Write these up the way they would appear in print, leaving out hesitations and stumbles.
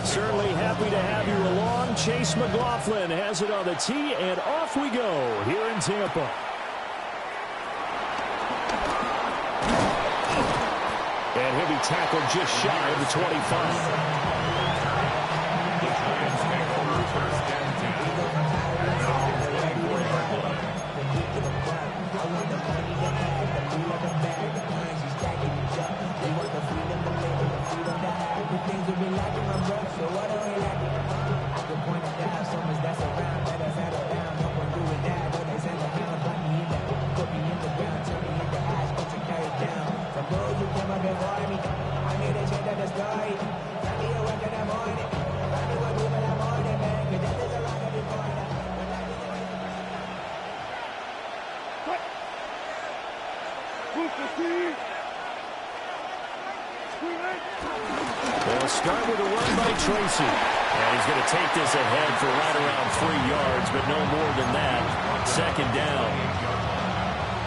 Certainly happy to have you along. Chase McLaughlin has it on the tee, and off we go here in Tampa. And he'll be tackled just shy of the 25. They'll start with a run by Tracy. And he's going to take this ahead for right around 3 yards, but no more than that. Second down.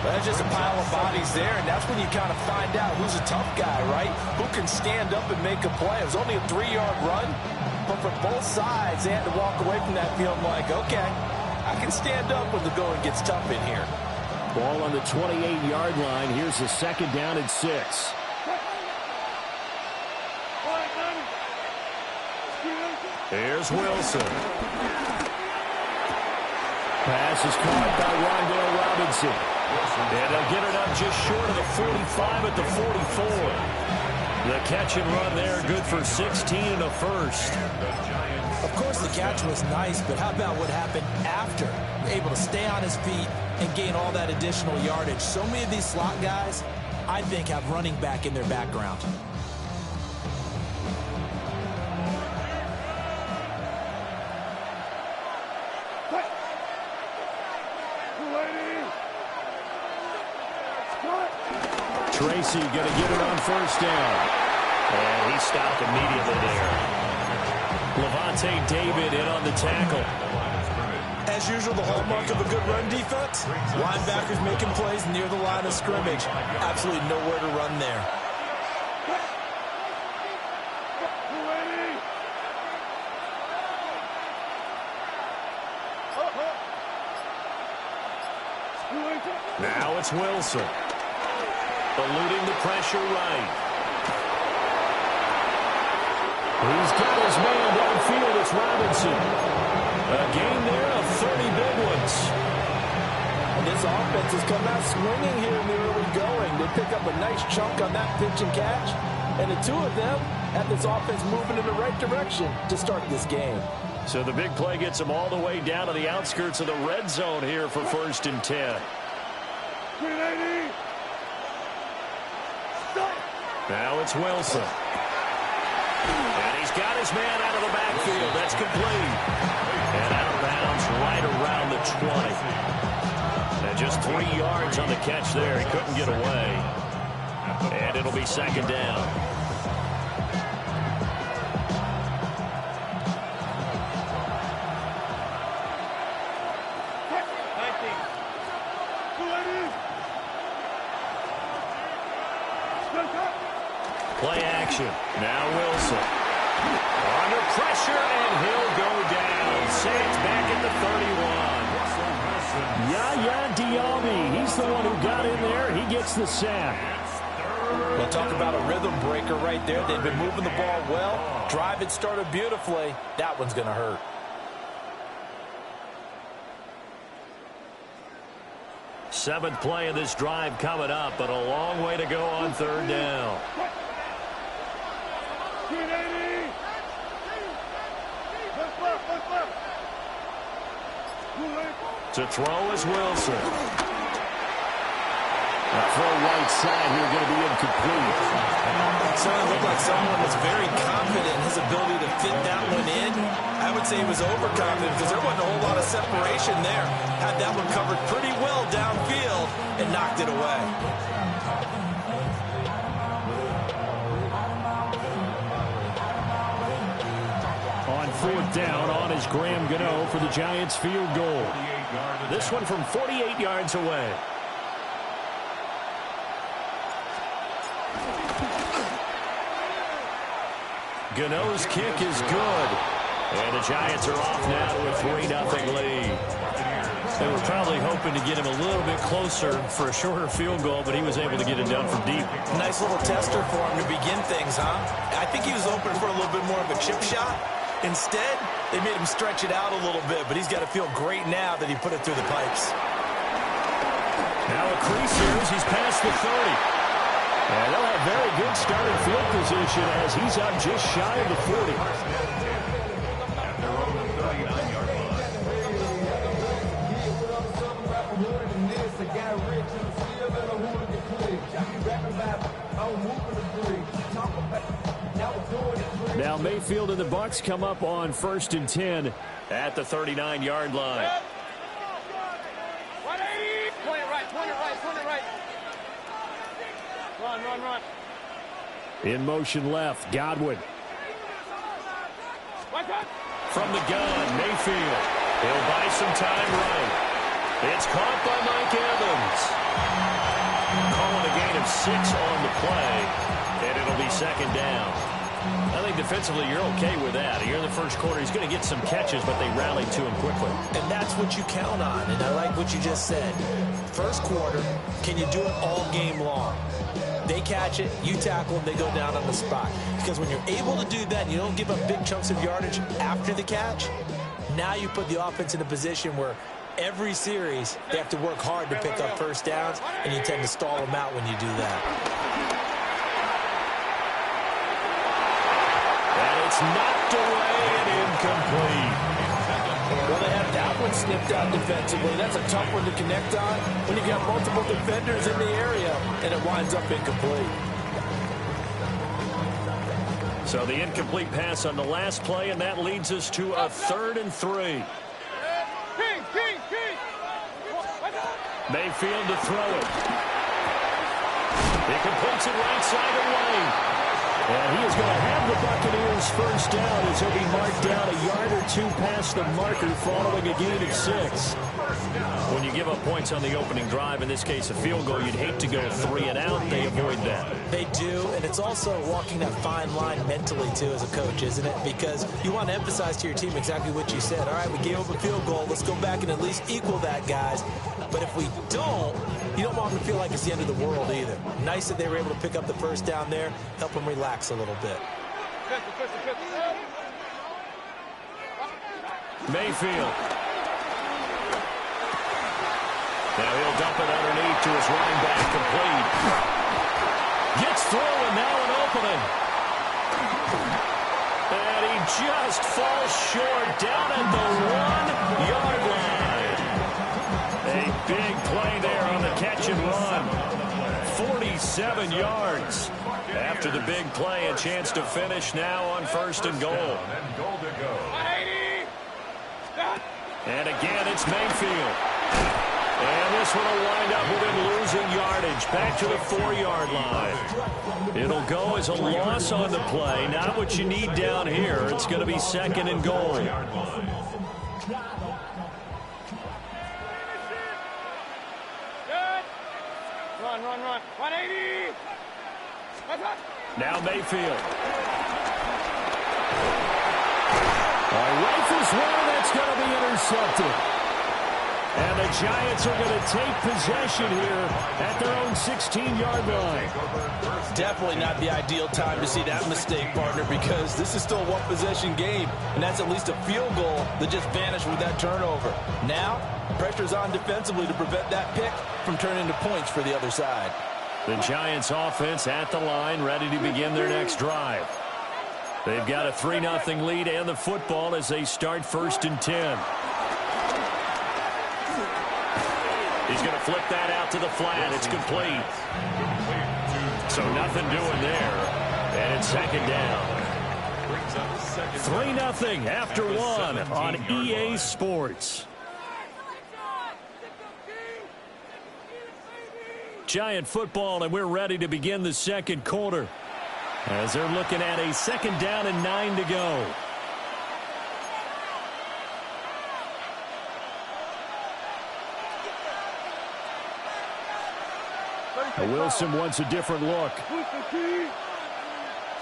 That's just a pile of bodies there, and that's when you kind of find out who's a tough guy, right? Who can stand up and make a play. It was only a 3-yard run, but for both sides, they had to walk away from that field like, okay, I can stand up when the going gets tough in here. Ball on the 28-yard line. Here's the second down and 6. Here's Wilson. Pass is caught by Rondale Robinson. And they'll get it up just short of the 45 at the 44. The catch and run there, good for 16 and a first. Of course, the catch was nice, but how about what happened after? Able to stay on his feet and gain all that additional yardage. So many of these slot guys, I think, have running back in their background. Tracy going to get it on first down. And he stopped immediately there. Levante David in on the tackle. As usual, the hallmark of a good run defense, linebackers making plays near the line of scrimmage. Absolutely nowhere to run there. Now it's Wilson. Eluding the pressure right. He's got his man downfield. It's Robinson. A gain there of 30 big ones. And this offense has come out swinging here in the early going. They pick up a nice chunk on that pitch and catch. And the two of them have this offense moving in the right direction to start this game. So the big play gets them all the way down to the outskirts of the red zone here for 1st and 10. Now it's Wilson. And he's got his man out of the backfield. That's complete. And out of bounds right around the 20. And just 3 yards on the catch there. He couldn't get away. And it'll be second down. Play action. Now Wilson. Under pressure, and he'll go down. Saints back at the 31. Yaya Diaby. He's the one who got in there. He gets the sack. Well, talk about a rhythm breaker right there. They've been moving the ball well. Drive it started beautifully. That one's going to hurt. Seventh play of this drive coming up, but a long way to go on third down. To throw is Wilson. A throw right side here going to be incomplete. Certainly looked like someone was very confident in his ability to fit that one in. I would say he was overconfident because there wasn't a whole lot of separation there. Had that one covered pretty well downfield and knocked it away. On fourth down, on is Graham Gano for the Giants field goal. This one from 48 yards away. Gano's kick is good. And the Giants are off now to a 3-0 lead. They were probably hoping to get him a little bit closer for a shorter field goal, but he was able to get it done from deep. Nice little tester for him to begin things, huh? I think he was open for a little bit more of a chip shot. Instead, they made him stretch it out a little bit, but he's got to feel great now that he put it through the pipes. Now a crease here as he's past the 30. And they'll have very good starting field position as he's up just shy of the 40. Now Mayfield and the Bucs come up on 1st and 10 at the 39-yard line. 180. Point it right. Run. In motion left, Godwin. From the gun, Mayfield. He'll buy some time right. It's caught by Mike Evans. Calling a gain of 6 on the play, and it'll be 2nd down. I think defensively you're okay with that. Here in the first quarter, he's going to get some catches, but they rallied to him quickly. And that's what you count on, and I like what you just said. First quarter, can you do it all game long? They catch it, you tackle them, they go down on the spot. Because when you're able to do that, and you don't give up big chunks of yardage after the catch, now you put the offense in a position where every series they have to work hard to pick up first downs, and you tend to stall them out when you do that. It's knocked away and incomplete. Well, they have that one snipped out defensively. That's a tough one to connect on when you got multiple defenders in the area, and it winds up incomplete. So the incomplete pass on the last play, and that leads us to a 3rd and 3. Mayfield to throw it. He completes it right side of the lane. And he is going to have the Buccaneers first down as he'll be marked down a yard or 2 past the marker following a gain of 6. When you give up points on the opening drive, in this case a field goal, you'd hate to go 3 and out. They avoid that. They do, and it's also walking that fine line mentally, too, as a coach, isn't it? Because you want to emphasize to your team exactly what you said. All right, we gave up a field goal. Let's go back and at least equal that, guys. But if we don't, you don't want them to feel like it's the end of the world either. Nice that they were able to pick up the first down there, help them relax a little bit. Mayfield. Now he'll dump it underneath to his running back, complete. Gets through, and now an opening. And he just falls short down at the 1-yard line. A big play there on the catch and run. 47 yards. After the big play, a chance to finish now on 1st and goal. And again, it's Mayfield. And this one will wind up with him losing yardage. Back to the 4-yard line. It'll go as a loss on the play. Not what you need down here. It's going to be 2nd and goal. Run. 180. Now Mayfield. Rifles one, that's going to be intercepted. And the Giants are going to take possession here at their own 16-yard line. Definitely not the ideal time to see that mistake, partner, because this is still a one-possession game, and that's at least a field goal that just vanished with that turnover. Now, pressure's on defensively to prevent that pick from turning into points for the other side. The Giants offense at the line, ready to begin their next drive. They've got a 3-0 lead and the football as they start 1st and 10. He's going to flip that out to the flat. It's complete. So nothing doing there. And it's 2nd down. 3-0 after 1 on EA Sports. Giant football, and we're ready to begin the 2nd quarter. As they're looking at a 2nd down and 9 to go. Wilson wants a different look.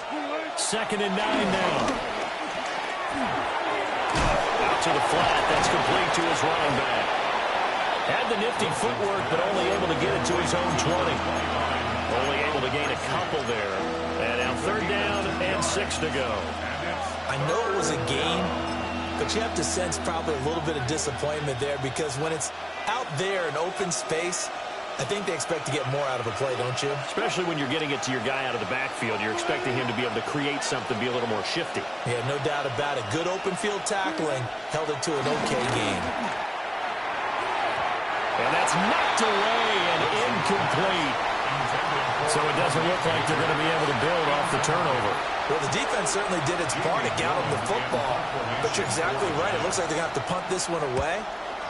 2nd and 9 now. Out to the flat. That's complete to his running back. Had the nifty footwork, but only able to get it to his own 20. Only able to gain a couple there. And now 3rd down and 6 to go. I know it was a game, but you have to sense probably a little bit of disappointment there because when it's out there in open space, I think they expect to get more out of a play, don't you? Especially when you're getting it to your guy out of the backfield. You're expecting him to be able to create something, be a little more shifty. Yeah, no doubt about it. Good open field tackling held it to an okay game. And that's knocked away and incomplete. So it doesn't look like they're going to be able to build off the turnover. Well, the defense certainly did its part to get them the football. But you're exactly right. It looks like they're going to have to punt this one away.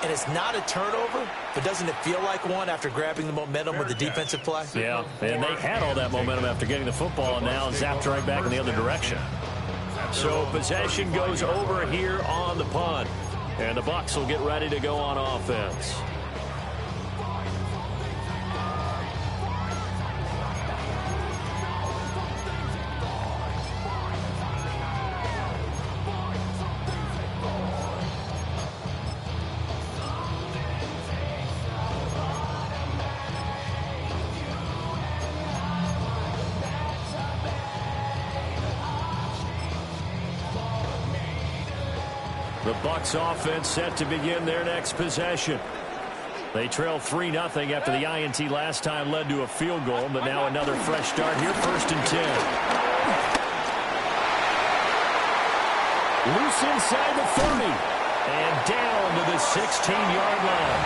And it's not a turnover, but doesn't it feel like one after grabbing the momentum with the defensive play? Yeah, and they had all that momentum after getting the football and now zapped right back in the other direction. So possession goes over here on the punt. And the Bucs will get ready to go on offense. The Bucs offense set to begin their next possession. They trail 3-0 after the INT last time led to a field goal, but now another fresh start here, 1st and 10. Loose inside the 30 and down to the 16-yard line.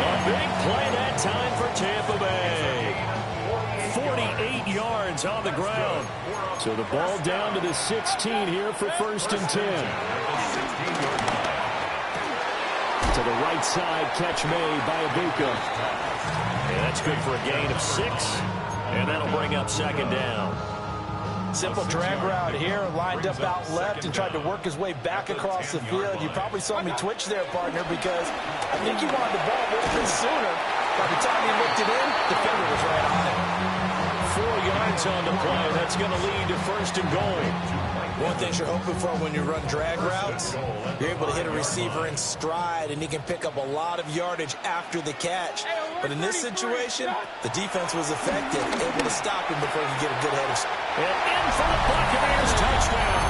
A big play that time for Tampa Bay. 48 yards on the ground. So the ball down to the 16 here for 1st and 10. To the right side, catch made by Ibuka. And that's good for a gain of 6. And that'll bring up 2nd down. Simple drag route here, lined up out left and tried to work his way back across the field. You probably saw me twitch there, partner, because I think he wanted the ball a little bit sooner. By the time he looked it in, the defender was right on it. 4 yards on the play. That's going to lead to 1st and goal. One thing you're hoping for when you run drag routes, you're able to hit a receiver in stride, and he can pick up a lot of yardage after the catch. But in this situation, the defense was effective, able to stop him before he could get a good head of speed. And in for the Buccaneers touchdown.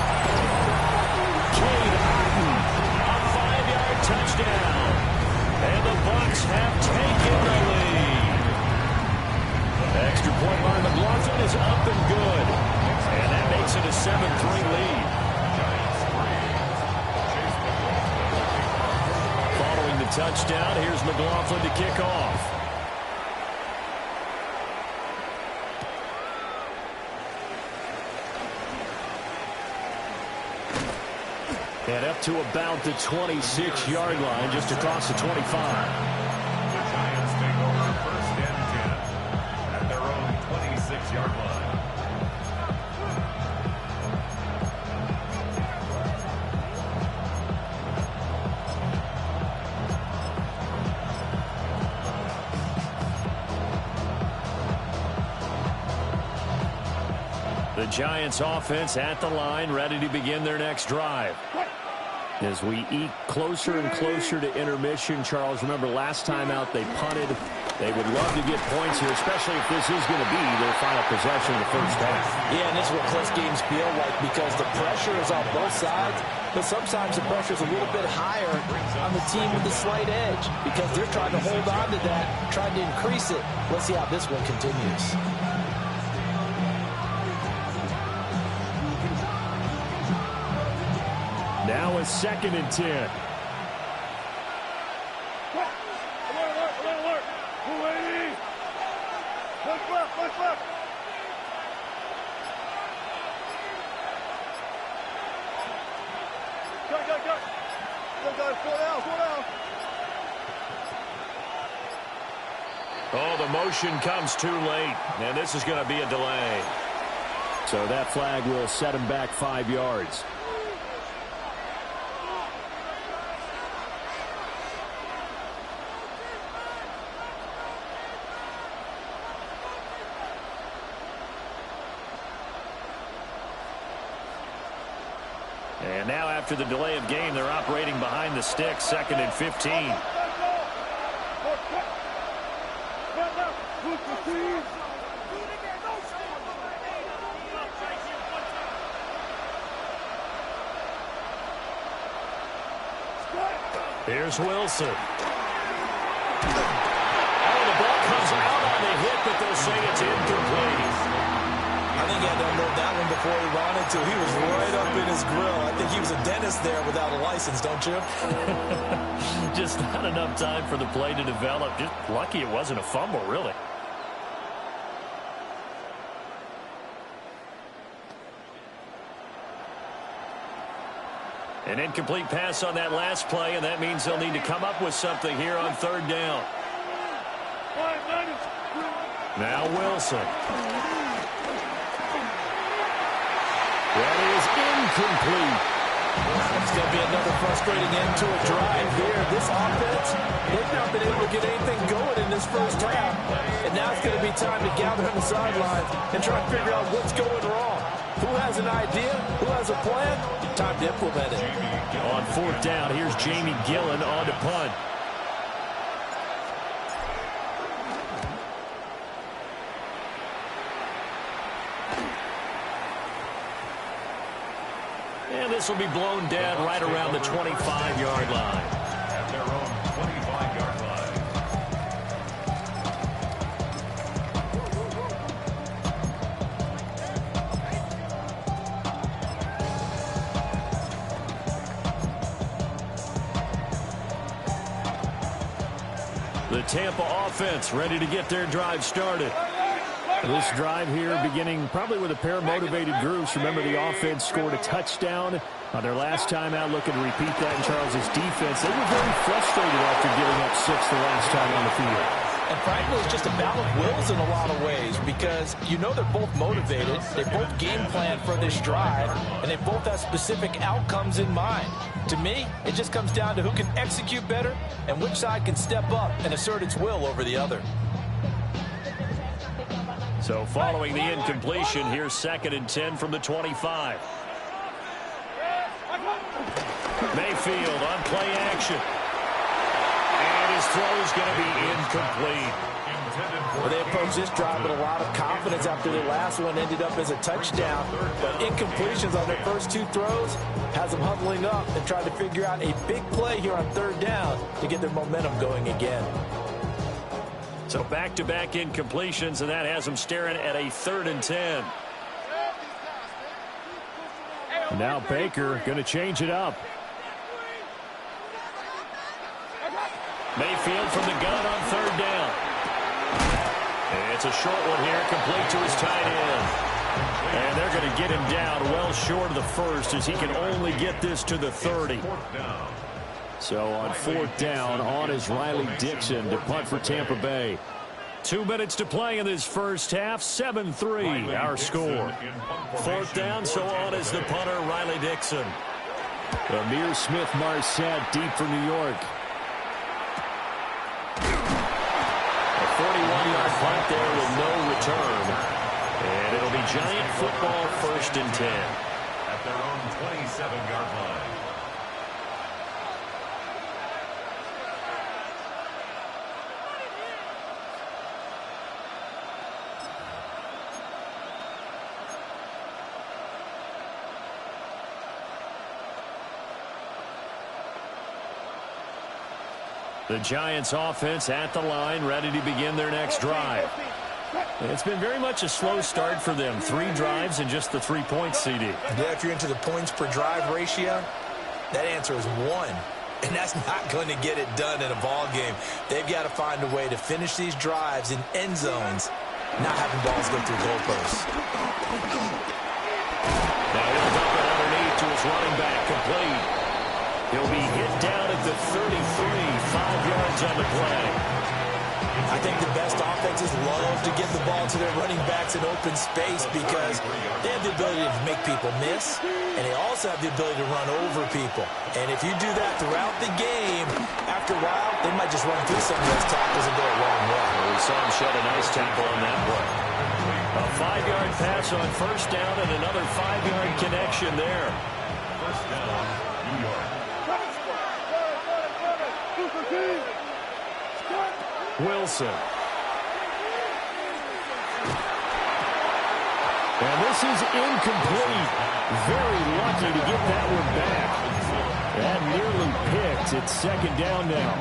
Cade Otton, a 5-yard touchdown. And the Bucs have taken the lead. The extra point by McLaughlin is up and good. And that makes it a 7-3 lead. Following the touchdown, here's McLaughlin to kick off. And up to about the 26-yard line, just across the 25. The Giants take over 1st and 10 at their own 26-yard line. The Giants offense at the line, ready to begin their next drive. As we eke closer and closer to intermission, Charles, remember last time out they punted. They would love to get points here, especially if this is going to be their final possession of the first half. Yeah, and this is what close games feel like because the pressure is on both sides, but sometimes the pressure is a little bit higher on the team with the slight edge because they're trying to hold on to that, trying to increase it. Let's see how this one continues. Now a 2nd and 10. Alert, alert. 280. Push left, push left. Go. Go, slow down. Oh, the motion comes too late, and this is going to be a delay. So that flag will set him back 5 yards. And now after the delay of game, they're operating behind the stick, 2nd and 15. Here's Wilson. Oh, the ball comes out on the hit, but they'll say it's incomplete. I think he had to unload that one before he wanted to. He was right up in his grill. I think he was a dentist there without a license, don't you? Just not enough time for the play to develop. Just lucky it wasn't a fumble, really. An incomplete pass on that last play, and that means they'll need to come up with something here on 3rd down. Now Wilson. That is incomplete. It's going to be another frustrating end to a drive here. This offense, they've not been able to get anything going in this first half. And now it's going to be time to gather on the sidelines and try to figure out what's going wrong. Who has an idea? Who has a plan? Time to implement it. On 4th down, here's Jamie Gillen on to punt. And this will be blown down right around the 25-yard line. At their own 25-yard line. The Tampa offense ready to get their drive started. This drive here beginning probably with a pair of motivated groups. Remember, the offense scored a touchdown on their last time out. Looking to repeat that in Charles's defense. They were very frustrated after giving up 6 the last time on the field. And frankly, it's just a battle of wills in a lot of ways because you know they're both motivated. They both game plan for this drive, and they both have specific outcomes in mind. To me, it just comes down to who can execute better and which side can step up and assert its will over the other. So following the incompletion, here's 2nd and 10 from the 25. Mayfield on play action. And his throw is going to be incomplete. Well, they approached this drive with a lot of confidence after the last one ended up as a touchdown. But incompletions on their first 2 throws has them huddling up and trying to figure out a big play here on 3rd down to get their momentum going again. So back-to-back incompletions, and that has them staring at a 3rd and 10. And now Baker going to change it up. Mayfield from the gun on 3rd down. And it's a short one here, complete to his tight end. And they're going to get him down well short of the first as he can only get this to the 30. So on 4th down, on is Riley Dixon to punt for Tampa Bay. 2 minutes to play in this first half, 7-3 our score. 4th down, so on is the punter, Riley Dixon. Amir Smith-Marset deep for New York. A 41-yard punt there with no return. And it'll be Giant football, 1st and 10. At their own 27-yard line. The Giants offense at the line, ready to begin their next drive. It's been very much a slow start for them. 3 drives and just the 3 points, CD. Yeah, if you're into the points per drive ratio, that answer is 1. And that's not going to get it done in a ball game. They've got to find a way to finish these drives in end zones, not having balls go through goalposts. Now he'll dump it underneath to his running back, complete. He'll be hit down at the 33, 5 yards on the play. I think the best offenses love to get the ball to their running backs in open space because they have the ability to make people miss, and they also have the ability to run over people. And if you do that throughout the game, after a while, they might just run through some of those tackles and go a long way. Well, we saw him shed a nice tackle on that play. A 5-yard pass on 1st down and another 5-yard connection there. First down, New York. Wilson. And this is incomplete. Very lucky to get that one back. That nearly picked. It's second down now.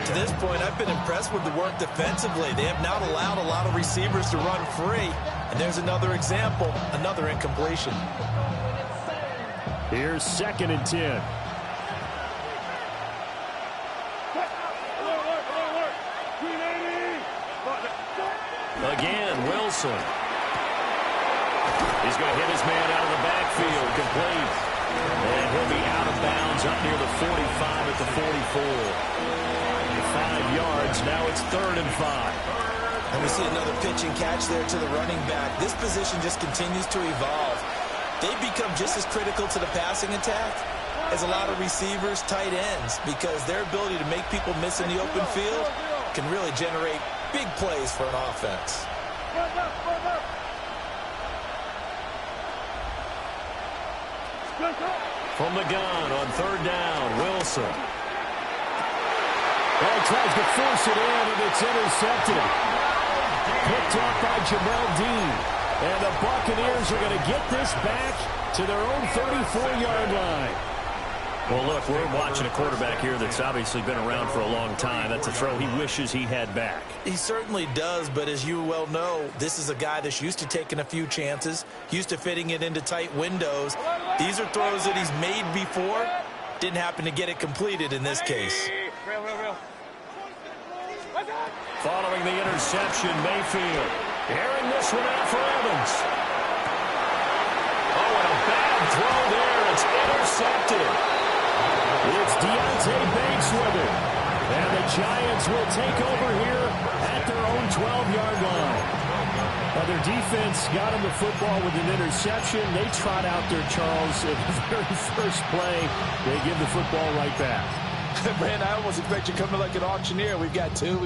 To this point, I've been impressed with the work defensively. They have not allowed a lot of receivers to run free. And there's another example, another incompletion. Here's 2nd and 10. Again, Wilson. He's going to hit his man out of the backfield, complete. And he'll be out of bounds up near the 45 at the 44. 5 yards, now it's 3rd and 5. And we see another pitch and catch there to the running back. This position just continues to evolve. They become just as critical to the passing attack as a lot of receivers, tight ends, because their ability to make people miss in the open field can really generate big plays for an offense. From the gun on 3rd down, Wilson. Well, he tries to force it in, and it's intercepted. Picked off by Jamel Dean. And the Buccaneers are going to get this back to their own 34-yard line. Well, look, we're watching a quarterback here that's obviously been around for a long time. That's a throw he wishes he had back. He certainly does, but as you well know, this is a guy that's used to taking a few chances, used to fitting it into tight windows. These are throws that he's made before. Didn't happen to get it completed in this case. Following the interception, Mayfield airing this one out for Evans. Oh, and a bad throw there. It's intercepted. It's Deontay Banks with it. And the Giants will take over here at their own 12-yard line. Now, their defense got him the football with an interception. They trot out there, Charles, at the very first play. They give the football right back. Man, I almost expect you coming like an auctioneer. We got two.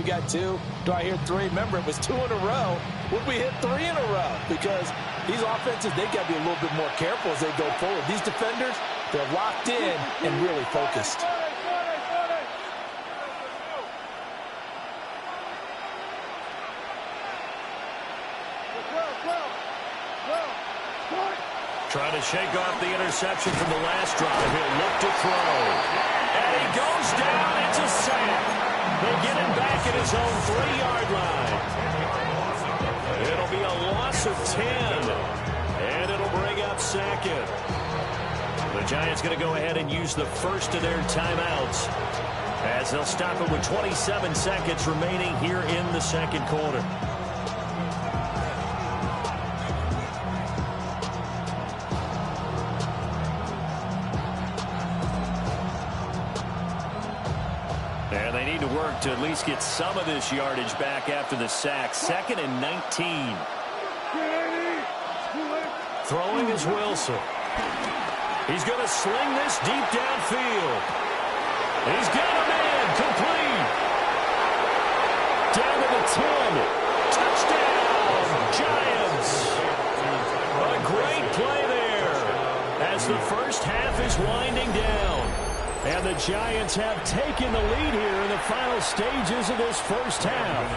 Do I hear 3? Remember, it was 2 in a row. Would we hit 3 in a row? Because these offenses, they got to be a little bit more careful as they go forward. These defenders, they're locked in and really focused. Trying to shake off the interception from the last drive. He'll look to throw. And he goes down. It's a sack. They get him back at his own 3-yard line. It'll be a loss of 10. And it'll bring up 2nd. The Giants going to go ahead and use the first of their timeouts as they'll stop it with 27 seconds remaining here in the 2nd quarter. And they need to work to at least get some of this yardage back after the sack. 2nd and 19. Throwing is Wilson. He's going to sling this deep downfield. He's got a man complete. Down to the 10. Touchdown, Giants. A great play there as the first half is winding down. And the Giants have taken the lead here in the final stages of this first half.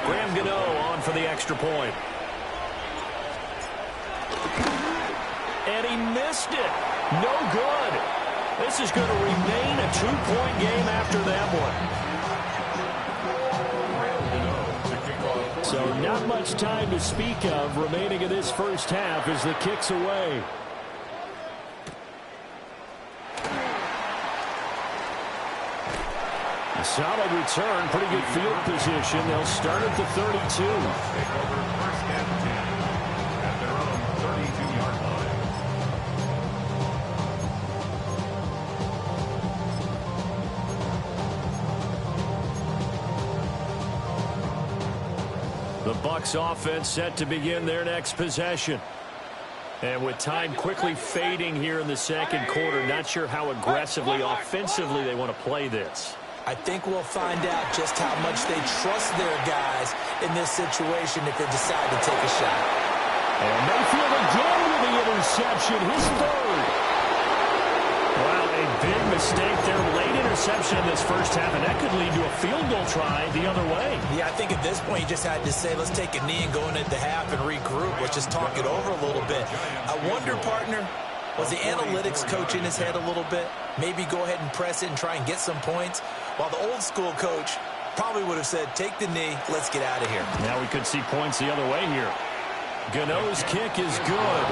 Graham Gano on for the extra point. And he missed it. No good. This is going to remain a 2-point game after that one. So not much time to speak of remaining in this first half as the kick's away. A solid return, pretty good field position. They'll start at the 32. Take over 1st and 10 at their own 32-yard line. The Bucs offense set to begin their next possession. And with time quickly fading here in the 2nd quarter, not sure how aggressively, offensively they want to play this. I think we'll find out just how much they trust their guys in this situation if they decide to take a shot. And Mayfield again with the interception, his third. Well, a big mistake there. Late interception in this first half, and that could lead to a field goal try the other way. Yeah, I think at this point you just had to say, let's take a knee and go into the half and regroup. Let's just talk it over a little bit. I wonder, partner, was the analytics coach in his head a little bit? Maybe go ahead and press it and try and get some points? While the old school coach probably would have said, take the knee, let's get out of here. Now we could see points the other way here. Gano's kick is good.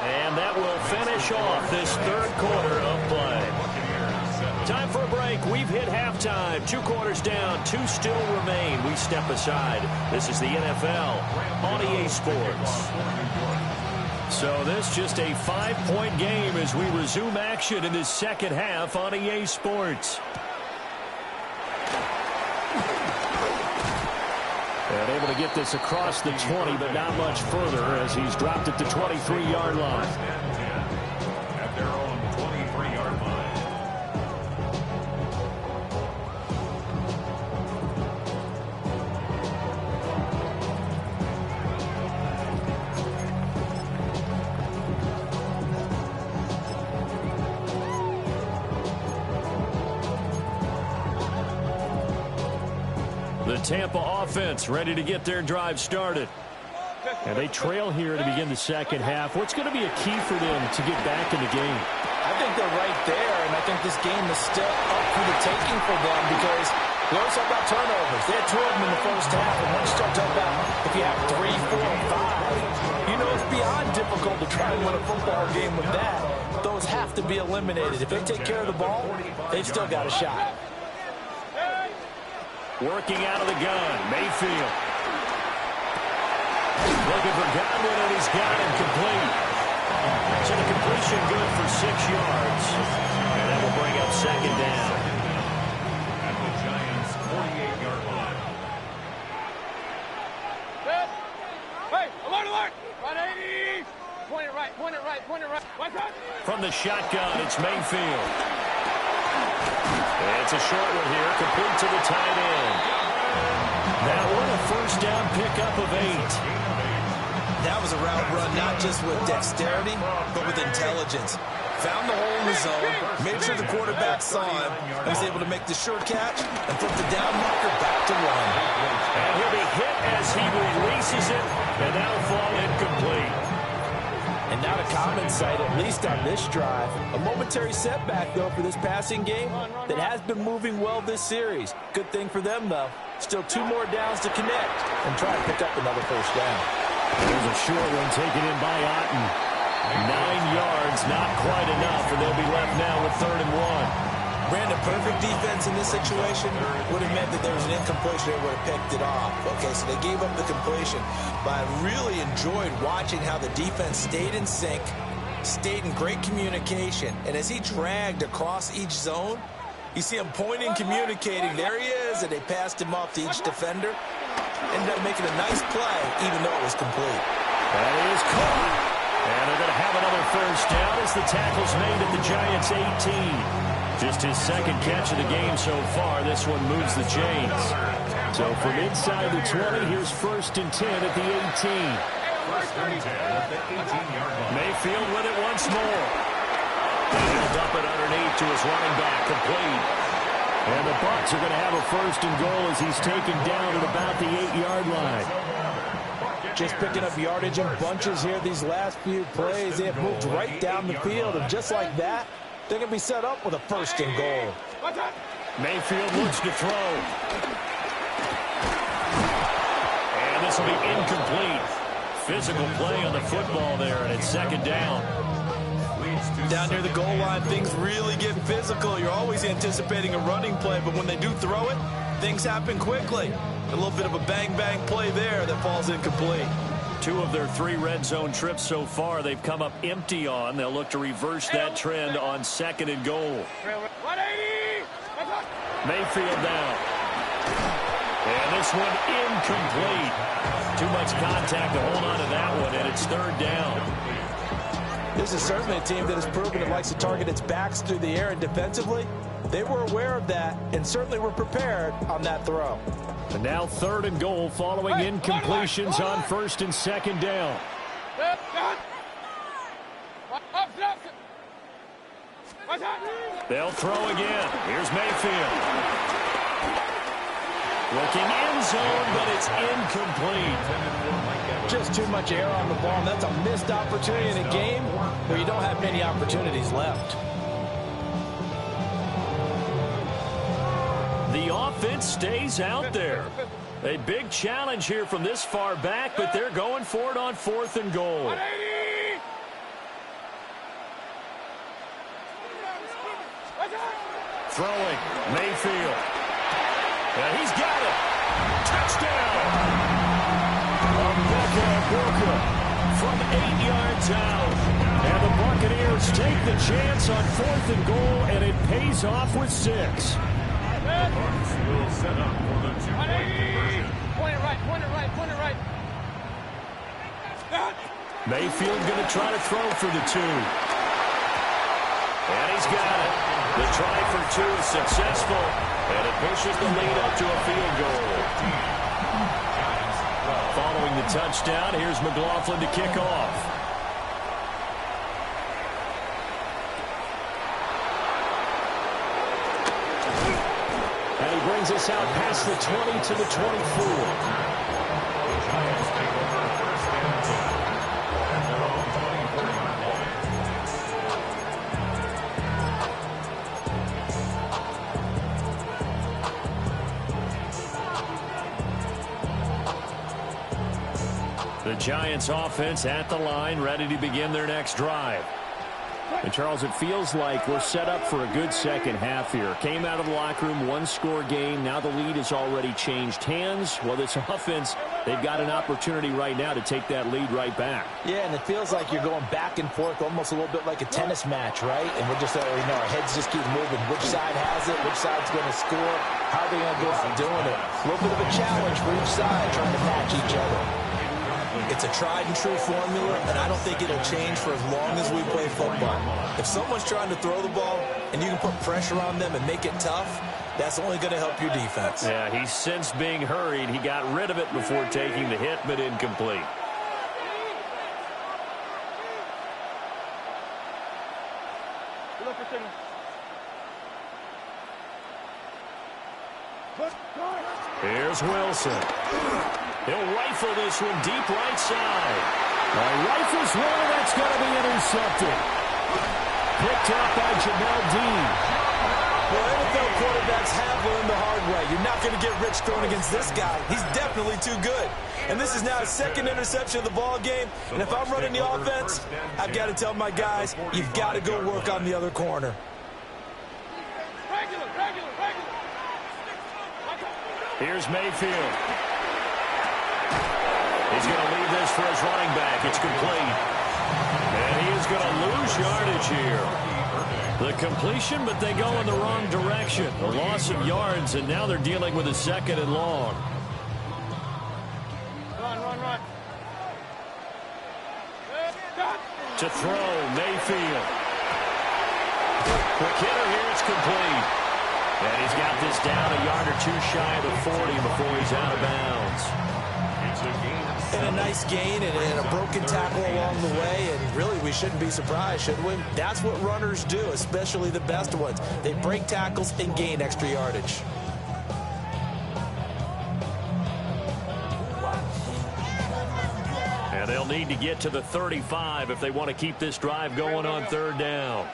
And that will finish off this third quarter of play. Time for a break. We've hit halftime. 2 quarters down. 2 still remain. We step aside. This is the NFL on EA Sports. So this just a 5-point game as we resume action in this second half on EA Sports. And able to get this across the 20, but not much further as he's dropped it to 23-yard line. At their own 23-yard line. The Tampa offense ready to get their drive started. And they trail here to begin the second half. What's going to be a key for them to get back in the game? I think they're right there, and I think this game is still up for the taking for them because we always talk about turnovers. They had 2 of them in the first half, and once you start talking about if you have 3, 4, 5, you know it's beyond difficult to try and win a football game with that. Those have to be eliminated. If they take care of the ball, they've still got a shot. Working out of the gun, Mayfield. Looking for Godwin, and he's got him complete. So the completion good for 6 yards. And that will bring up second down. At the Giants' 48-yard line. Hey, alert, alert! 180! Point it right, point it right, point it right. Watch out! From the shotgun, it's Mayfield. It's a short one here, complete to the tight end. That one a first down pickup of 8. That was a route run not just with dexterity, but with intelligence. Found the hole in the zone, made sure the quarterback saw him, and was able to make the sure catch and flip the down marker back to 1. And he'll be hit as he releases it, and that'll fall incomplete. And not a common sight, at least on this drive. A momentary setback, though, for this passing game that has been moving well this series. Good thing for them, though. Still 2 more downs to connect and try to pick up another first down. There's a short one taken in by Otten. 9 yards, not quite enough, and they'll be left now with 3rd and 1. Brandon, perfect defense in this situation would have meant that there was an incompletion. They would have picked it off. Okay, so they gave up the completion. But I really enjoyed watching how the defense stayed in sync, stayed in great communication. And as he dragged across each zone, you see him pointing, communicating. There he is, and they passed him off to each defender. Ended up making a nice play, even though it was complete. That is caught. And they're going to have another first down as the tackle's made at the Giants' 18. Just his second catch of the game so far. This one moves the chains. So from inside the 20, here's 1st and 10 at the 18. Mayfield with it once more. And he'll dump it underneath to his running back, complete. And the Bucs are going to have a 1st and goal as he's taken down at about the 8-yard line. Just picking up yardage in bunches here these last few plays. They have moved right down the field, and just like that, they're going to be set up with a 1st and goal. Mayfield looks to throw. And this will be incomplete. Physical play on the football there, and it's 2nd down. Down near the goal line, things really get physical. You're always anticipating a running play, but when they do throw it, things happen quickly. A little bit of a bang-bang play there that falls incomplete. 2 of their 3 red zone trips so far they've come up empty on. They'll look to reverse that trend on 2nd and goal. 180! Mayfield down. And this one incomplete. Too much contact to hold on to that one, and it's 3rd down. This is certainly a team that has proven it likes to target its backs through the air, and defensively, they were aware of that and certainly were prepared on that throw. And now 3rd and goal following incompletions on 1st and 2nd down. They'll throw again. Here's Mayfield. Looking end zone, but it's incomplete. Just too much air on the ball, and that's a missed opportunity in a game where you don't have many opportunities left. The offense stays out there. A big challenge here from this far back, but they're going for it on 4th and goal. Throwing, Mayfield. And he's got it. Touchdown. From 8 yards out. And the Buccaneers take the chance on 4th and goal, and it pays off with 6. Bucs will set up for the 2-point conversion. Point it right, point it right, point it right. Mayfield going to try to throw for the 2. And he's got it. The try for 2 is successful, and it pushes the lead up to a field goal. Following the touchdown, here's McLaughlin to kick off. And he brings us out past the 20 to the 24. The Giants take over 1st and 10 at their own 24-yard line. The Giants offense at the line, ready to begin their next drive. And Charles, it feels like we're set up for a good second half here. Came out of the locker room, 1-score game. Now the lead has already changed hands. Well, this offense, they've got an opportunity right now to take that lead right back. Yeah, and it feels like you're going back and forth, almost a little bit like a tennis match, right? And we're just already know our heads just keep moving. Which side has it? Which side's going to score? How are they going to go out doing it? A little bit of a challenge for each side, trying to match each other. It's a tried-and-true formula, and I don't think it'll change for as long as we play football. If someone's trying to throw the ball and you can put pressure on them and make it tough, that's only going to help your defense. Yeah, he sensed being hurried. He got rid of it before taking the hit, but incomplete. Here's Wilson. He'll rifle this one deep right side. Rifles one, that's going to be intercepted. Picked up by Jamel Dean. Well, NFL quarterbacks have learned the hard way. You're not going to get rich throwing against this guy. He's definitely too good. And this is now his 2nd interception of the ball game. And if I'm running the offense, I've got to tell my guys, you've got to go work on the other corner. Here's Mayfield. He's going to leave this for his running back. It's complete. And he is going to lose yardage here. The completion, but they go in the wrong direction. A loss of yards, and now they're dealing with a 2nd and long. Run. To throw, Mayfield. Quick hitter here, it's complete. And he's got this down a yard or 2 shy of the 40 before he's out of bounds. And a nice gain and a broken tackle along the way, and really we shouldn't be surprised, should we? That's what runners do, especially the best ones. They break tackles and gain extra yardage. And they'll need to get to the 35 if they want to keep this drive going on 3rd down.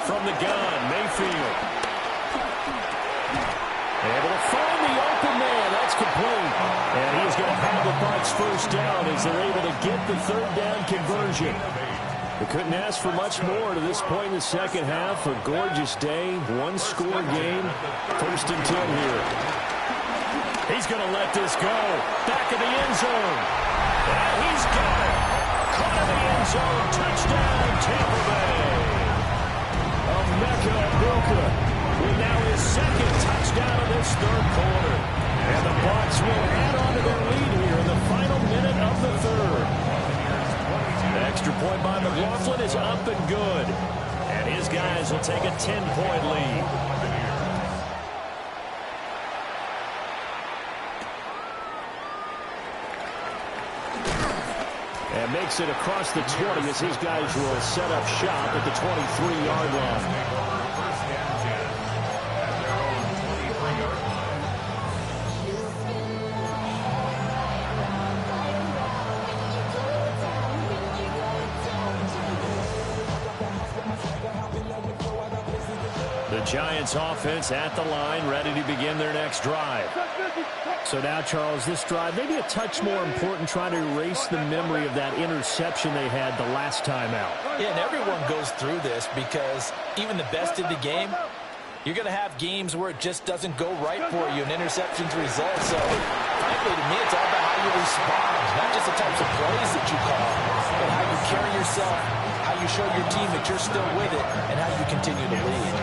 From the gun, Mayfield. Able to find the open man. That's complete. And he's going to have the Bucs 1st down as they're able to get the 3rd down conversion. They couldn't ask for much more to this point in the second half. A gorgeous day, 1-score game. 1st and 10 here. He's going to let this go. Back in the end zone. And he's got it. Caught in the end zone. Touchdown, Tampa Bay. With now his 2nd touchdown of this 3rd quarter. And the Bucs will add on to their lead here in the final minute of the 3rd. The extra point by McLaughlin is up and good. And his guys will take a 10-point lead. And makes it across the 20 as his guys will set up shop at the 23-yard line. The Giants offense at the line, ready to begin their next drive. So now, Charles, this drive maybe a touch more important, trying to erase the memory of that interception they had the last time out. Yeah, and everyone goes through this because even the best in the game, you're going to have games where it just doesn't go right for you, and interceptions result. So, frankly, to me, it's all about how you respond, not just the types of plays that you call, but how you carry yourself, how you show your team that you're still with it, and how you continue to lead.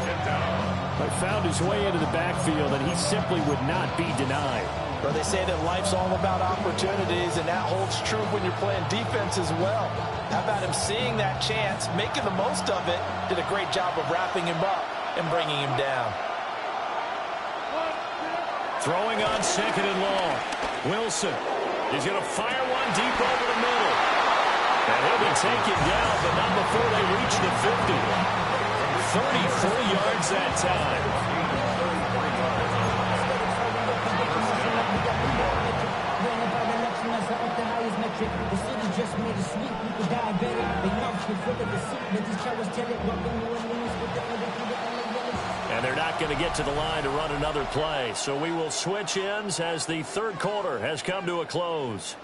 But found his way into the backfield, and he simply would not be denied. Well, they say that life's all about opportunities, and that holds true when you're playing defense as well. How about him seeing that chance, making the most of it, did a great job of wrapping him up and bringing him down. Throwing on second and long. Wilson is going to fire one deep over the middle. And he'll be taken down, but not before they reach the 50. 34 yards that time. And they're not going to get to the line to run another play. So we will switch ends as the third quarter has come to a close.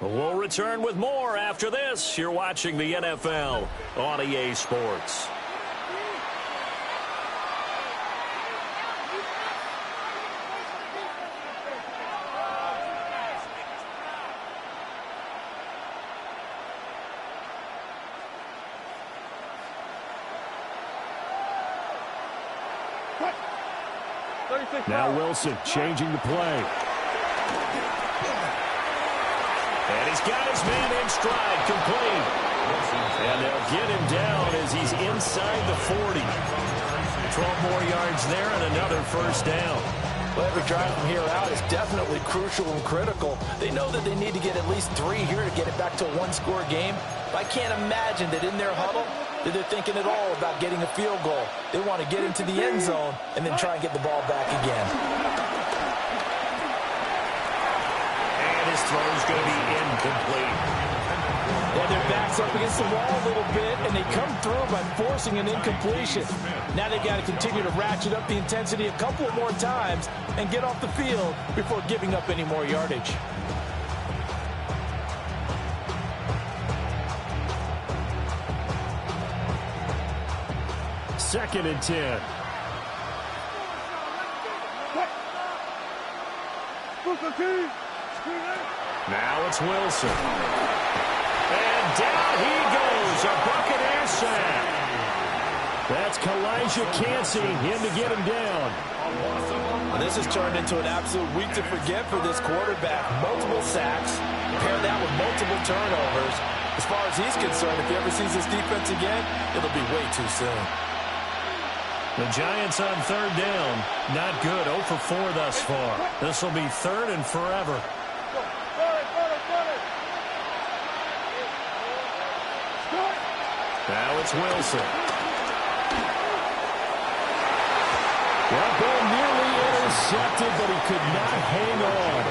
We'll return with more after this. You're watching the NFL on EA Sports. Now Wilson changing the play. And he's got his man in stride, complete. And they'll get him down as he's inside the 40. 12 more yards there and another first down. Well, every drive from here out is definitely crucial and critical. They know that they need to get at least 3 here to get it back to a one-score game. But I can't imagine that in their huddle that they're thinking at all about getting a field goal. They want to get into the end zone and then try and get the ball back again. And his throw is going to be incomplete. Yeah, their back's up against the wall a little bit, and they come through by forcing an incompletion. Now they've got to continue to ratchet up the intensity a couple of more times and get off the field before giving up any more yardage. Second and 10. Now it's Wilson. And down he goes. A Buccaneer sack. That's Kalijah Cansey in to get him down. And this has turned into an absolute week to forget for this quarterback. Multiple sacks. Pair that with multiple turnovers. As far as he's concerned, if he ever sees this defense again, it'll be way too soon. The Giants on third down. Not good. 0 for 4 thus far. This will be third and forever. Now it's Wilson. That ball nearly intercepted, but he could not hang on.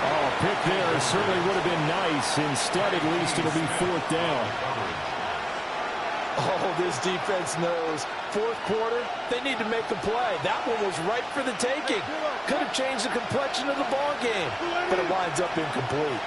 Oh, pick there certainly would have been nice. Instead, at least, it'll be fourth down. Oh, this defense knows. Fourth quarter, they need to make a play. That one was right for the taking. Could have changed the complexion of the ball game, but it winds up incomplete.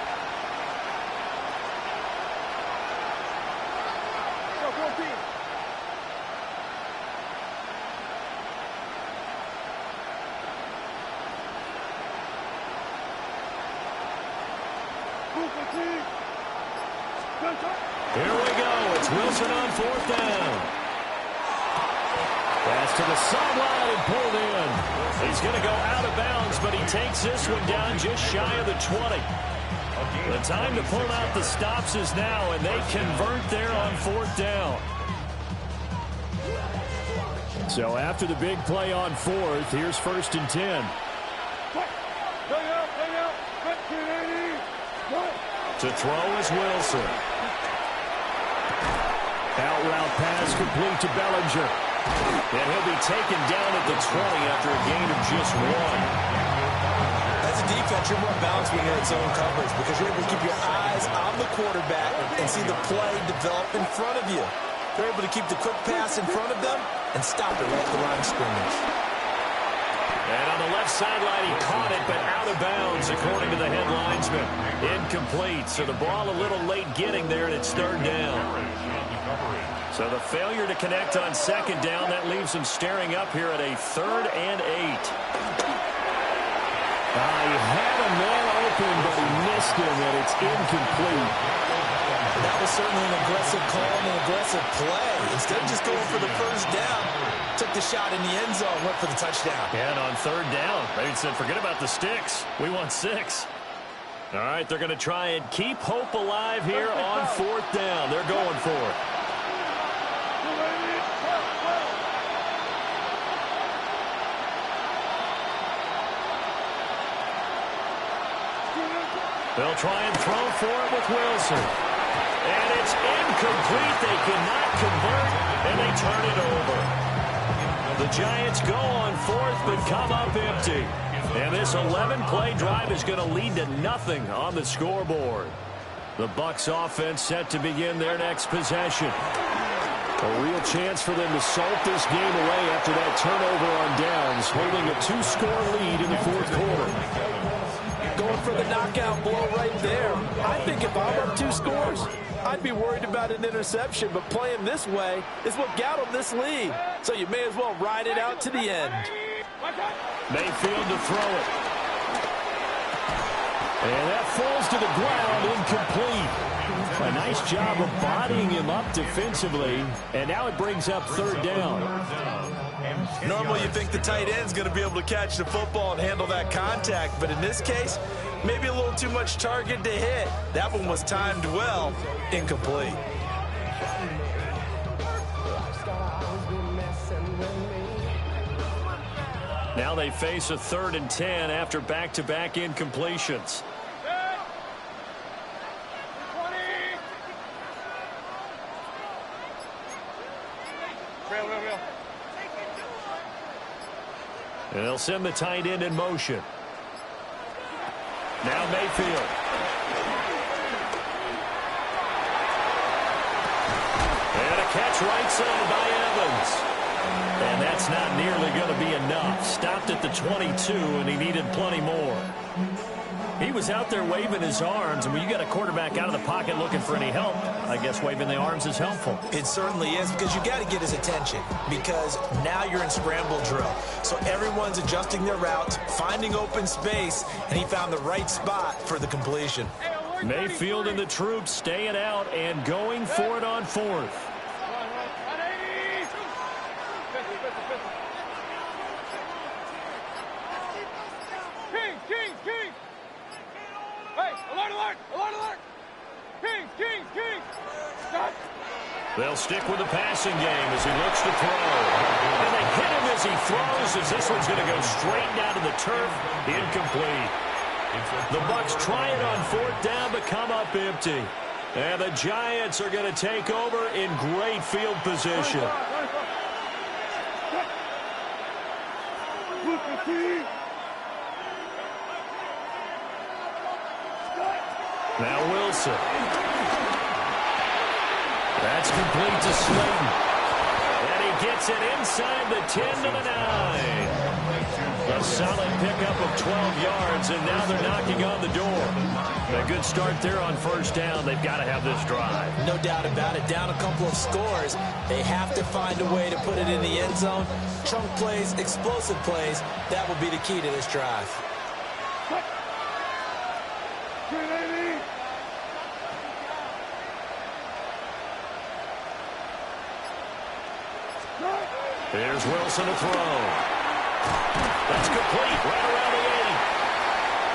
Here we go. It's Wilson on fourth down. Pass to the sideline and pulled in. He's going to go out of bounds, but he takes this one down just shy of the 20. The time to pull out the stops is now, and they convert there on fourth down. So after the big play on fourth, here's first and 10. To throw is Wilson. Out route pass complete to Bellinger. And he'll be taken down at the 20 after a gain of just 1. As a defense, you're more balanced when you're in zone coverage because you're able to keep your eyes on the quarterback and see the play develop in front of you. You're able to keep the quick pass in front of them and stop it right at the line of scrimmage. And on the left sideline, he caught it, but out of bounds, according to the head linesman. Incomplete, so the ball a little late getting there, and it's third down. So the failure to connect on second down, that leaves him staring up here at a 3rd and 8. He had a man open, but he missed him, and it's incomplete. That was certainly an aggressive call and an aggressive play. Instead of just going for the first down, took the shot in the end zone, went for the touchdown. And on third down, they said, forget about the sticks. We want 6. All right, they're going to try and keep hope alive here on 4th down. They're going for it. They'll try and throw for it with Wilson. And it's incomplete. They cannot convert, and they turn it over. The Giants go on 4th, but come up empty. And this 11-play drive is going to lead to nothing on the scoreboard. The Bucs offense set to begin their next possession. A real chance for them to salt this game away after that turnover on downs, holding a 2-score lead in the 4th quarter. Going for the knockout blow right there. I think if I'm up 2 scores, I'd be worried about an interception, but playing this way is what got them this lead. So you may as well ride it out to the end. Mayfield to throw it. And that falls to the ground, incomplete. A nice job of bodying him up defensively, and now it brings up 3rd down. Normally you think the tight end's going to be able to catch the football and handle that contact, but in this case, maybe a little too much target to hit. That one was timed well, incomplete. Now they face a 3rd and 10 after back-to-back incompletions. And they'll send the tight end in motion. Now Mayfield. And a catch right side by Evans. And that's not nearly going to be enough. Stopped at the 22, and he needed plenty more. He was out there waving his arms, and when you got a quarterback out of the pocket looking for any help, I guess waving the arms is helpful. It certainly is, because you got to get his attention, because now you're in scramble drill. So everyone's adjusting their routes, finding open space, and he found the right spot for the completion. Mayfield and the troops staying out and going for it on 4th. They'll stick with the passing game as he looks to throw. And they hit him as he throws, as this one's going to go straight down to the turf. Incomplete. The Bucs try it on 4th down, but come up empty. And the Giants are going to take over in great field position. Now Wilson. That's complete to Slayton. And he gets it inside the 10 to the 9. A solid pickup of 12 yards, and now they're knocking on the door. A good start there on 1st down. They've got to have this drive. No doubt about it. Down a couple of scores. They have to find a way to put it in the end zone. Chunk plays, explosive plays. That will be the key to this drive. Here's Wilson to throw. That's complete right around the 80.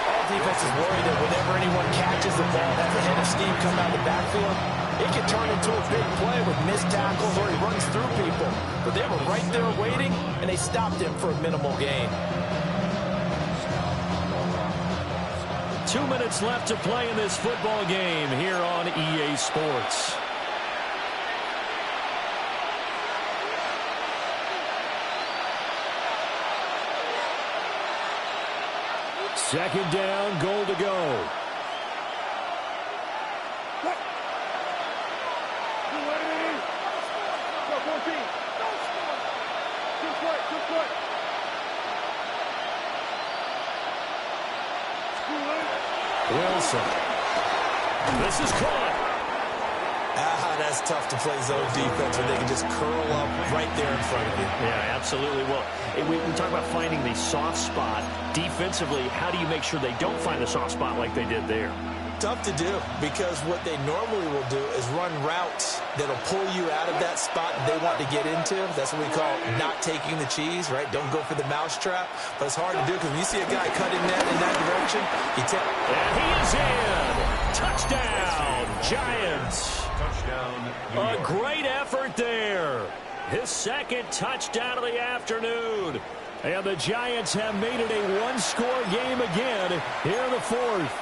All defense is worried that whenever anyone catches the ball, has a head of steam come out of the backfield, it can turn into a big play with missed tackles or he runs through people. But they were right there waiting, and they stopped him for a minimal gain. 2 minutes left to play in this football game here on EA Sports. Second down, goal to go. Wilson. This is caught. That's tough to play zone defense when they can just curl up right there in front of you. Yeah, absolutely. Well, we talk about finding the soft spot. Defensively, how do you make sure they don't find the soft spot like they did there? Tough to do, because what they normally will do is run routes that'll pull you out of that spot they want to get into. That's what we call not taking the cheese, right? Don't go for the mousetrap. But it's hard to do because when you see a guy cutting that in that direction, and he is in. Touchdown, Giants. Touchdown, A great effort there. His second touchdown of the afternoon. And the Giants have made it a one-score game again here in the fourth.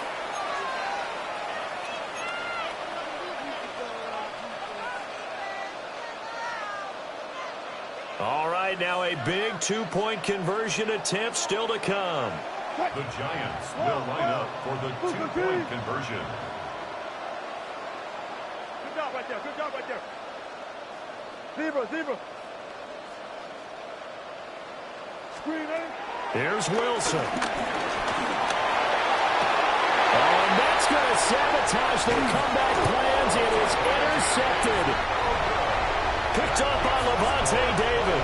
All right, now a big two-point conversion attempt still to come. The Giants will line up for the two-point conversion. Good job right there. Good job right there. Zebra, zebra. Screen, eh? Here's Wilson. Oh, and that's going to sabotage their comeback plans. It is intercepted. Picked up by Levante David.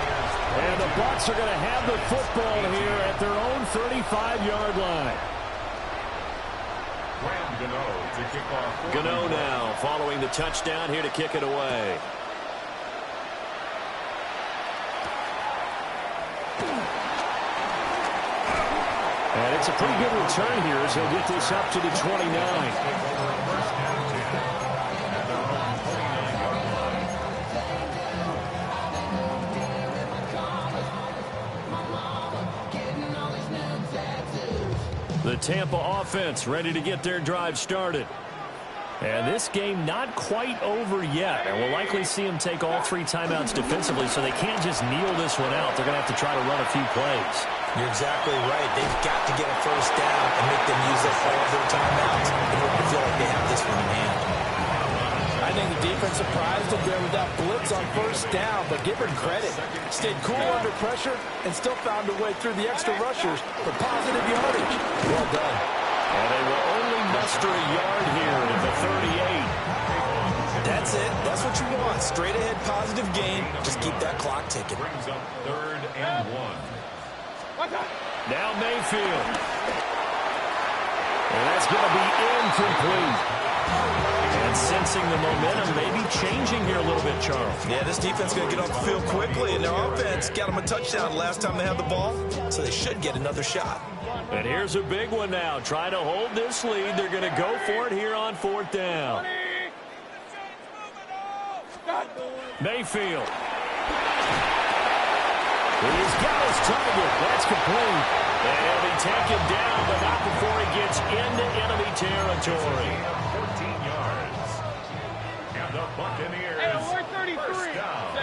And the Bucs are going to have the football here at their own 35-yard line. Gano to kick off. Gano now following the touchdown here to kick it away. And it's a pretty good return here as he'll get this up to the 29. The Tampa offense ready to get their drive started. And this game not quite over yet. And we'll likely see them take all three timeouts defensively, so they can't just kneel this one out. They're going to have to try to run a few plays. You're exactly right. They've got to get a first down and make them use up all of their timeouts in order to feel like they have this one in hand. I think the defense surprised them there with that blitz on first down, but give her credit. Stayed cool under pressure and still found a way through the extra rushers for positive yardage. Well done. And they will only muster a yard here at the 38. That's it. That's what you want. Straight ahead positive gain. Just keep that clock ticking. Brings up 3rd and 1. Now Mayfield. And that's going to be incomplete. And sensing the momentum, maybe changing here a little bit, Charles. Yeah, this defense is going to get off the field quickly, and their offense got them a touchdown last time they had the ball, so they should get another shot. And here's a big one now. Trying to hold this lead. They're going to go for it here on 4th down. Mayfield. He's got his target. That's complete. And he'll be taken down, but not before he gets into enemy territory. 14 yards. And the Buccaneers. Hey, First down.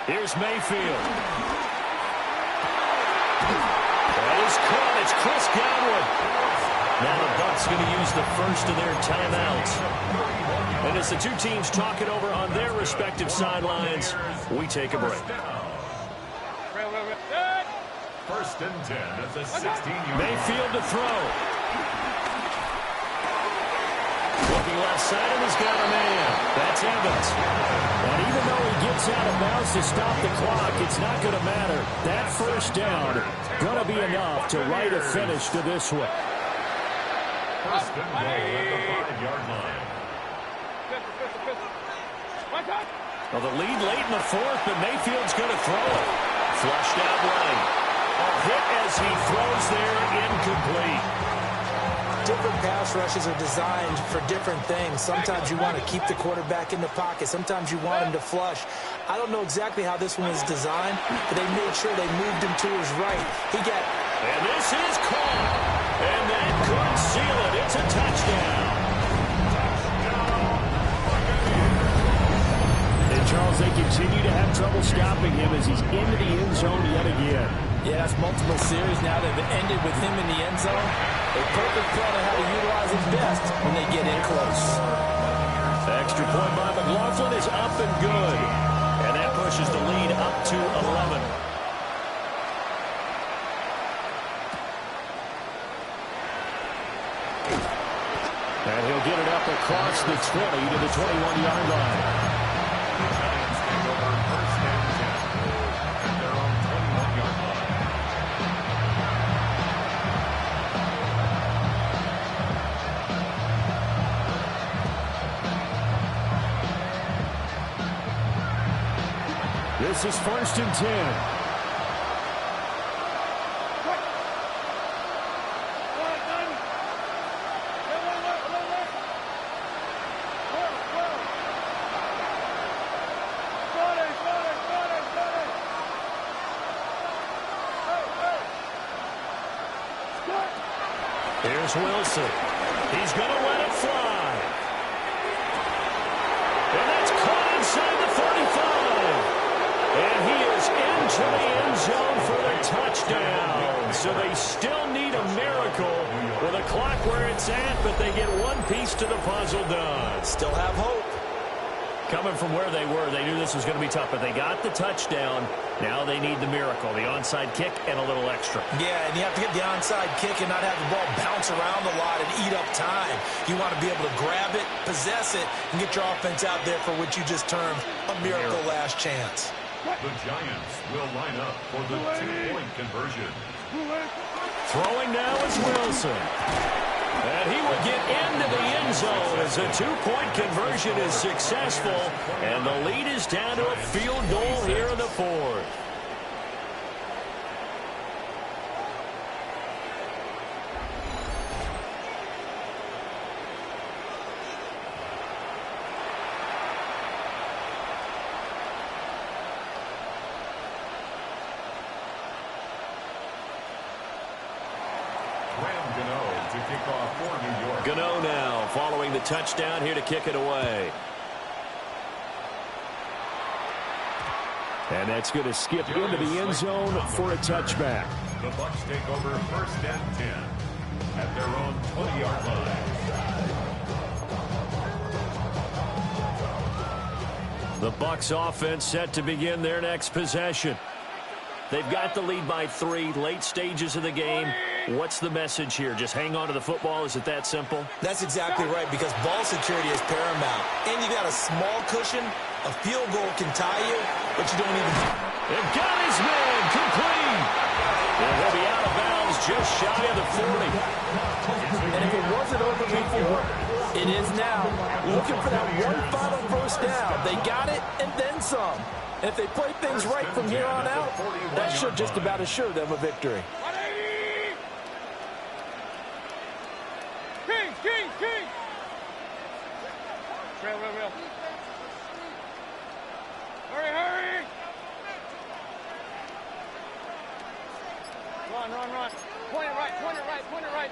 Here's Mayfield. That is caught. It's Chris Godwin. Now the Bucs going to use the first of their timeouts. And as the two teams talk it over on their respective sidelines, we take a break. 1st and 10 at the 16-yard. Mayfield to throw. Looking left side, and he's got a man. That's Evans. And even though he gets out of bounds to stop the clock, it's not going to matter. That first down going to be enough to write a finish to this one. 1st and goal at the 5-yard line. Well, the lead late in the fourth, but Mayfield's going to throw it. Flushed out right. A hit as he throws there, incomplete. Different pass rushes are designed for different things. Sometimes you want to keep the quarterback in the pocket. Sometimes you want him to flush. I don't know exactly how this one was designed, but they made sure they moved him to his right. He got... And this is caught. And that could seal it. It's a touchdown. And, Charles, they continue to have trouble stopping him as he's into the end zone yet again. Yeah, that's multiple series now that have ended with him in the end zone. A perfect plan on how to utilize his best when they get in close. The extra point by McLaughlin is up and good. And that pushes the lead up to 11. And he'll get it up across the 20 to the 21-yard line. The Giants take over first and 10 at their own 21-yard line. This is first and 10. Here's Wilson. He's going to let it fly. And that's caught inside the 35. And he is into the end zone for the touchdown. So they still need a miracle with a clock where it's at, but they get one piece to the puzzle done. Still have hope. Coming from where they were, they knew this was going to be tough, but they got the touchdown. Now they need the miracle, the onside kick and a little extra. Yeah, and you have to get the onside kick and not have the ball bounce around a lot and eat up time. You want to be able to grab it, possess it, and get your offense out there for what you just termed a miracle last chance. The Giants will line up for the two-point conversion. Throwing now is Wilson. And he will get into the end zone as a two-point conversion is successful. And the lead is down to a field goal here in the fourth. To kick off for New York. Gano now following the touchdown here to kick it away. And that's going to skip into the end zone for a touchback. The Bucs take over first and 10 at their own 20-yard line. The Bucs offense set to begin their next possession. They've got the lead by 3, late stages of the game. What's the message here? Just hang on to the football? Is it that simple? That's exactly right, because ball security is paramount. And you got a small cushion. A field goal can tie you, but you don't even... They've got his man complete. And he'll be out of bounds just shy of the 40. And if it wasn't over before, it is now. Looking for that one final first down. They got it and then some. And if they play things right from here on out, that should just about assure them a victory. King! Real. Hurry! Run. Point it right.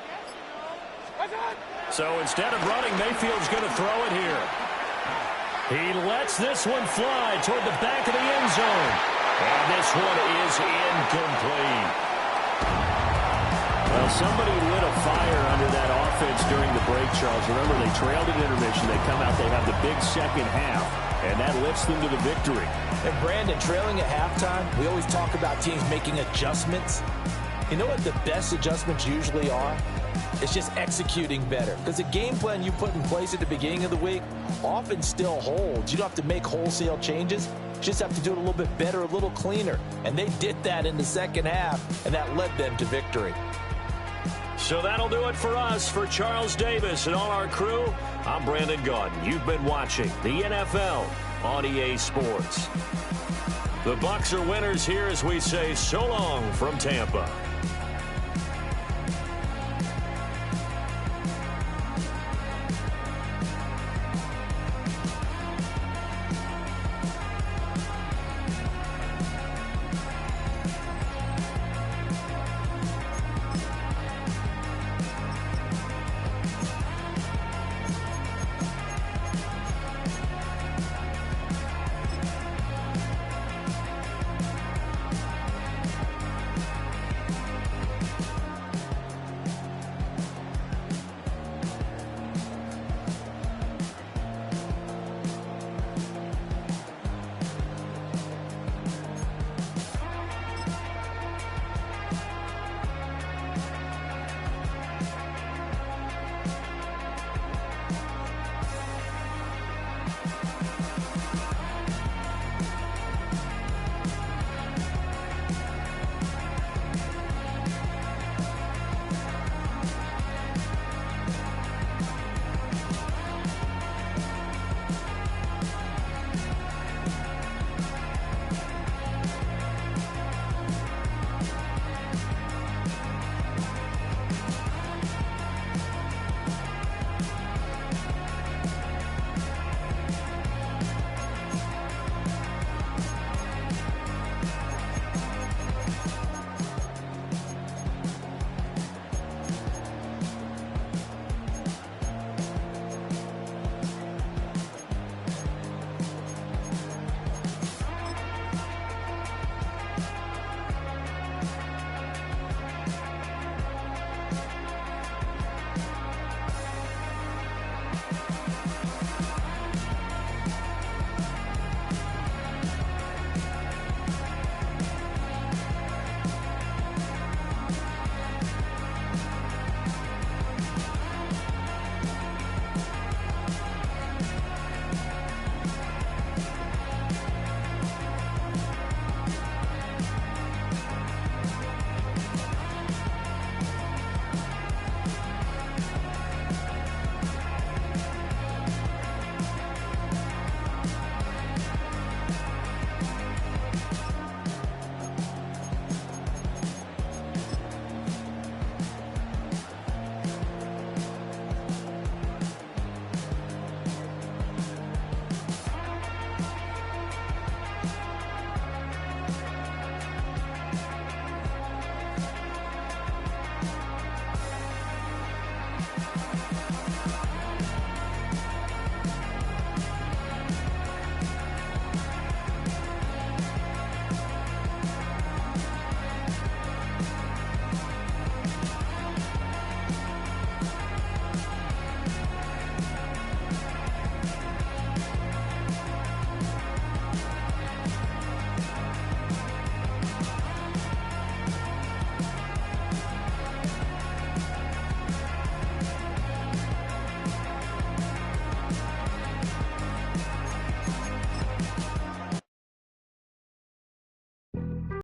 So instead of running, Mayfield's going to throw it here. He lets this one fly toward the back of the end zone. And this one is incomplete. Well, somebody lit a fire under that offense during the break, Charles. Remember, they trailed at intermission. They come out, they have the big second half, and that lifts them to the victory. And Brandon, trailing at halftime, we always talk about teams making adjustments. You know what the best adjustments usually are? It's just executing better. Because the game plan you put in place at the beginning of the week often still holds. You don't have to make wholesale changes. You just have to do it a little bit better, a little cleaner. And they did that in the second half, and that led them to victory. So that'll do it for us. For Charles Davis and all our crew, I'm Brandon Gaudin. You've been watching the NFL on EA Sports. The Bucs are winners here as we say so long from Tampa.